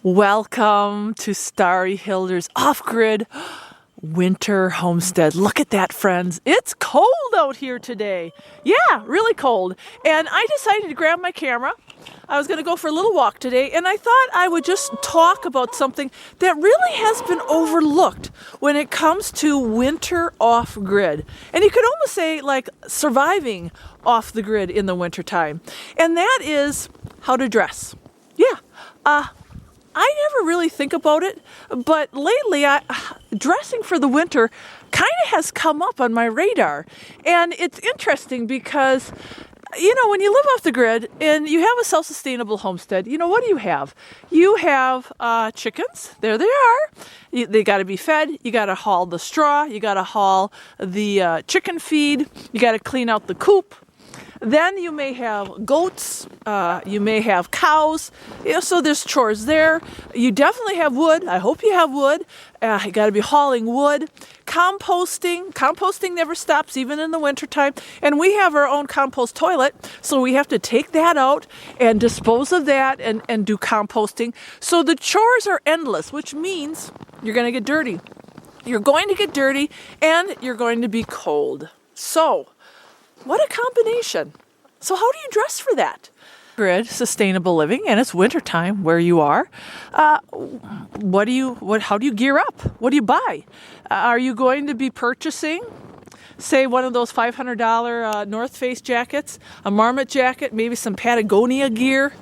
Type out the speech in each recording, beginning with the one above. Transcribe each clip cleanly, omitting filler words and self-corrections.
Welcome to Starry Hilder's off-grid winter homestead. Look at that, friends. It's cold out here today. Yeah, really cold. And I decided to grab my camera. I was going to go for a little walk today, and I thought I would just talk about something that really has been overlooked when it comes to winter off-grid. And you could almost say like surviving off the grid in the wintertime. And that is how to dress. Yeah. I never really think about it, but lately dressing for the winter kind of has come up on my radar. And it's interesting because, when you live off the grid and you have a self-sustainable homestead, what do you have? You have chickens. There they are. They got to be fed. You got to haul the straw. You got to haul the chicken feed. You got to clean out the coop. Then you may have goats, you may have cows, so there's chores there. You definitely have wood. I hope you have wood. You got to be hauling wood. Composting never stops, even in the wintertime. And we have our own compost toilet, so we have to take that out and dispose of that and do composting. So the chores are endless, which means you're going to get dirty. You're going to get dirty, and you're going to be cold. So what a combination. So how do you dress for that? Grid, sustainable living, and it's wintertime where you are. How do you gear up? What do you buy? Are you going to be purchasing, say, one of those $500 North Face jackets, a Marmot jacket, maybe some Patagonia gear?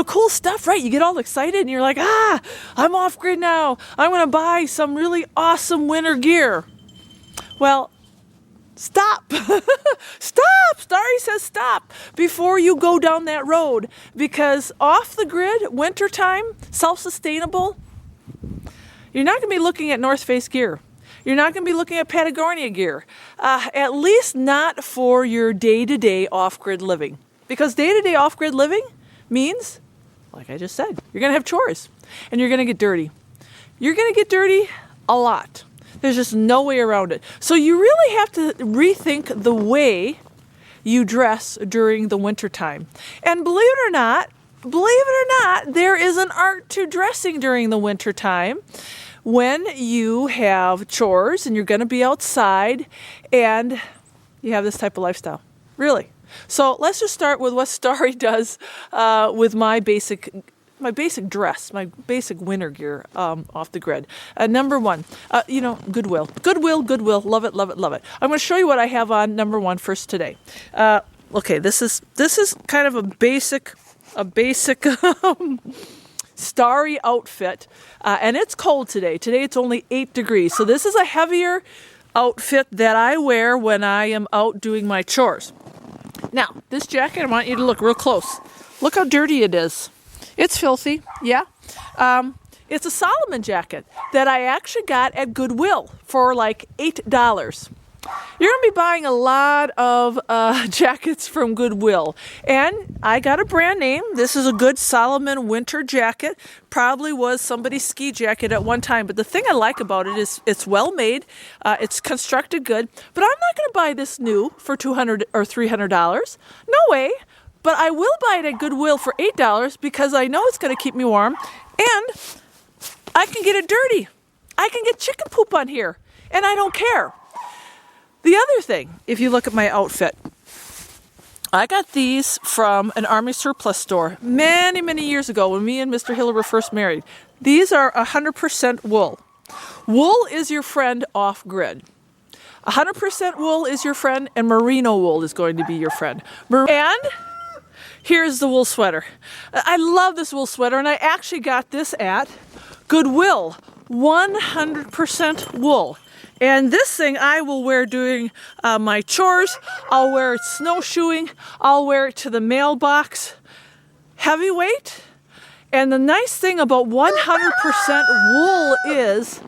Cool stuff, right? You get all excited and you're like, I'm off grid now. I'm going to buy some really awesome winter gear. Well, stop. Stop. Starry says stop before you go down that road, because off the grid, wintertime, self-sustainable, you're not going to be looking at North Face gear. You're not going to be looking at Patagonia gear, at least not for your day-to-day off-grid living. Because day-to-day off-grid living means, like I just said, you're going to have chores and you're going to get dirty. You're going to get dirty a lot. There's just no way around it. So you really have to rethink the way you dress during the wintertime. And believe it or not, there is an art to dressing during the wintertime when you have chores and you're going to be outside and you have this type of lifestyle. Really. So let's just start with what Starry does with my basic dress, my basic winter gear off the grid. Number one, Goodwill. Goodwill. Love it. I'm going to show you what I have on number one first today. Okay, this is kind of a basic Starry outfit, and it's cold today. Today it's only 8 degrees, so this is a heavier outfit that I wear when I am out doing my chores. Now, this jacket, I want you to look real close. Look how dirty it is. It's filthy, yeah. It's a Solomon jacket that I actually got at Goodwill for like $8. You're going to be buying a lot of jackets from Goodwill. And I got a brand name. This is a good Solomon winter jacket. Probably was somebody's ski jacket at one time. But the thing I like about it is it's well made. It's constructed good. But I'm not going to buy this new for $200 or $300. No way. But I will buy it at Goodwill for $8 because I know it's going to keep me warm, and I can get it dirty. I can get chicken poop on here, and I don't care. The other thing, if you look at my outfit, I got these from an Army surplus store many, many years ago when me and Mr. Hiller were first married. These are 100% wool. Wool is your friend off-grid. 100% wool is your friend, and merino wool is going to be your friend. And here's the wool sweater. I love this wool sweater, and I actually got this at Goodwill. 100% wool. And this thing I will wear doing my chores. I'll wear it snowshoeing. I'll wear it to the mailbox. Heavyweight. And the nice thing about 100% wool is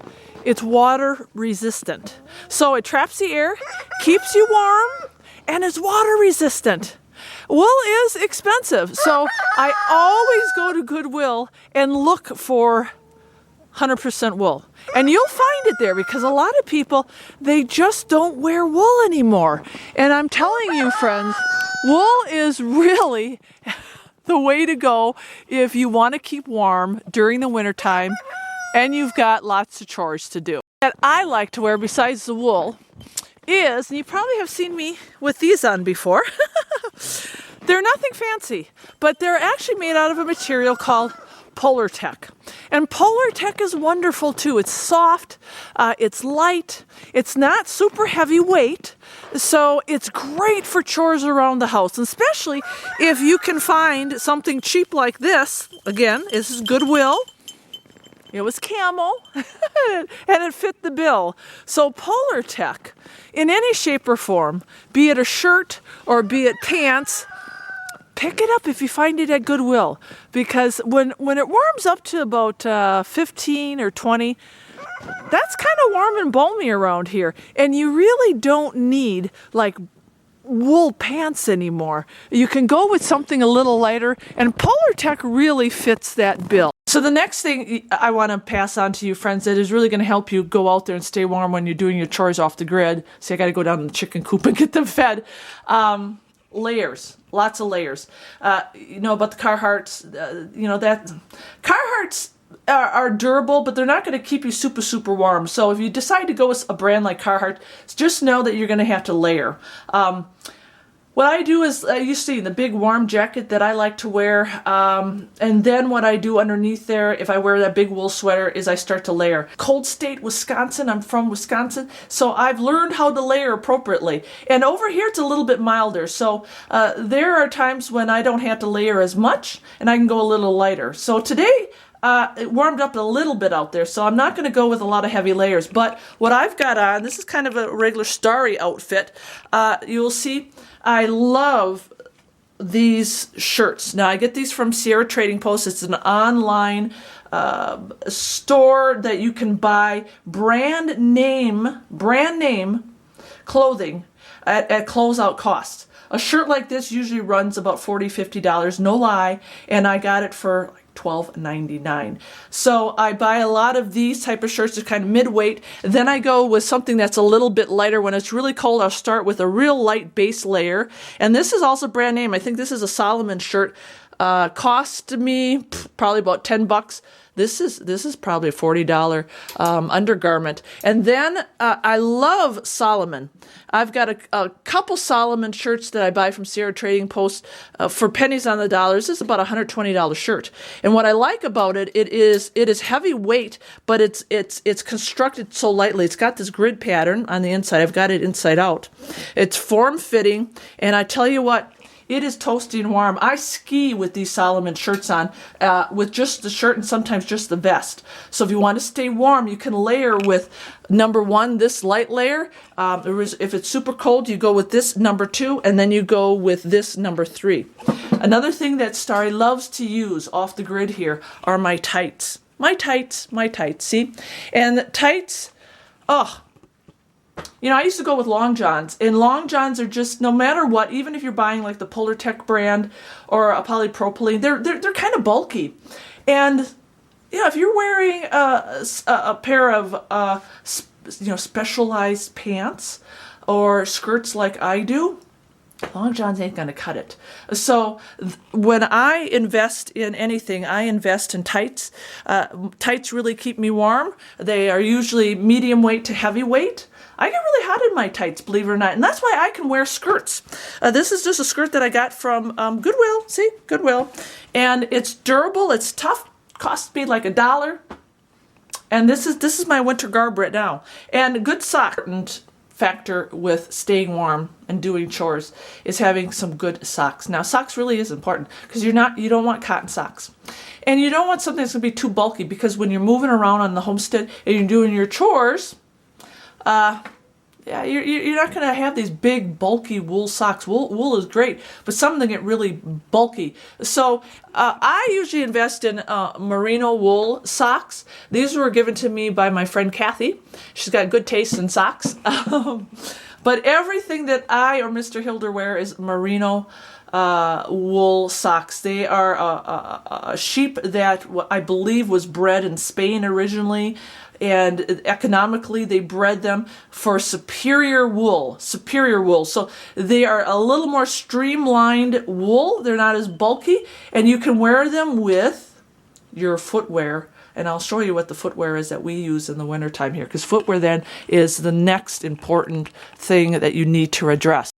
it's water resistant. So it traps the air, keeps you warm, and it's water resistant. Wool is expensive, so I always go to Goodwill and look for 100% wool. And you'll find it there because a lot of people, they just don't wear wool anymore. And I'm telling you, friends, wool is really the way to go if you want to keep warm during the wintertime and you've got lots of chores to do. That I like to wear besides the wool is, and you probably have seen me with these on before, they're nothing fancy, but they're actually made out of a material called Polartec. And Polartec is wonderful too. It's soft, it's light, it's not super heavy weight, so it's great for chores around the house, and especially if you can find something cheap like this. Again, this is Goodwill. It was camel, and it fit the bill. So Polartec, in any shape or form, be it a shirt or be it pants, pick it up if you find it at Goodwill, because when it warms up to about 15 or 20, that's kind of warm and balmy around here, and you really don't need like wool pants anymore. You can go with something a little lighter, and Polartec really fits that bill. So the next thing I want to pass on to you, friends, that is really going to help you go out there and stay warm when you're doing your chores off the grid. See, I got to go down to the chicken coop and get them fed. Layers, lots of layers. You know about the Carhartts, that Carhartts are durable, but they're not going to keep you super, super warm. So if you decide to go with a brand like Carhartt, just know that you're going to have to layer. What I do is, you see the big warm jacket that I like to wear, and then what I do underneath there, if I wear that big wool sweater, is I start to layer. Cold state, Wisconsin, I'm from Wisconsin, so I've learned how to layer appropriately. And over here it's a little bit milder, so there are times when I don't have to layer as much, and I can go a little lighter. So today, it warmed up a little bit out there, so I'm not going to go with a lot of heavy layers. But what I've got on, this is kind of a regular Starry outfit. You'll see I love these shirts. Now, I get these from Sierra Trading Post. It's an online store that you can buy brand name clothing at closeout cost. A shirt like this usually runs about $40, $50, no lie, and I got it for like $12.99. So I buy a lot of these type of shirts. They're kind of mid-weight. Then I go with something that's a little bit lighter. When it's really cold, I'll start with a real light base layer. And this is also brand name. I think this is a Solomon shirt. Cost me probably about $10. This is probably a $40 undergarment. And then I love Solomon. I've got a couple Solomon shirts that I buy from Sierra Trading Post for pennies on the dollar. This is about a $120 shirt. And what I like about it, it is heavy weight, but it's constructed so lightly. It's got this grid pattern on the inside. I've got it inside out. It's form-fitting, and I tell you what, it is toasty and warm. I ski with these Solomon shirts on, with just the shirt and sometimes just the vest. So if you want to stay warm, you can layer with number 1, this light layer. If it's super cold, you go with this number 2, and then you go with this number 3. Another thing that Starry loves to use off the grid here are my tights. My tights, see? And tights, you know, I used to go with long johns, and long johns are just, no matter what, even if you're buying like the Polartec brand or a polypropylene, they're kind of bulky. And yeah, if you're wearing a pair of specialized pants or skirts like I do, long johns ain't gonna cut it. So when I invest in anything, I invest in tights. Tights really keep me warm. They are usually medium weight to heavy weight. I get really hot in my tights, believe it or not, and that's why I can wear skirts. This is just a skirt that I got from Goodwill. See, Goodwill, and it's durable. It's tough. Cost me like $1. And this is my winter garb right now. And good sock factor with staying warm and doing chores is having some good socks. Now, socks really is important because you don't want cotton socks. And you don't want something that's going to be too bulky, because when you're moving around on the homestead and you're doing your chores, you're not going to have these big, bulky wool socks. Wool is great, but some of them get really bulky. So I usually invest in merino wool socks. These were given to me by my friend Kathy. She's got good taste in socks. But everything that I or Mr. Hilder wear is merino wool socks. They are a sheep that I believe was bred in Spain originally, and economically they bred them for superior wool. So they are a little more streamlined wool. They're not as bulky, and you can wear them with your footwear. And I'll show you what the footwear is that we use in the wintertime here, because footwear then is the next important thing that you need to address.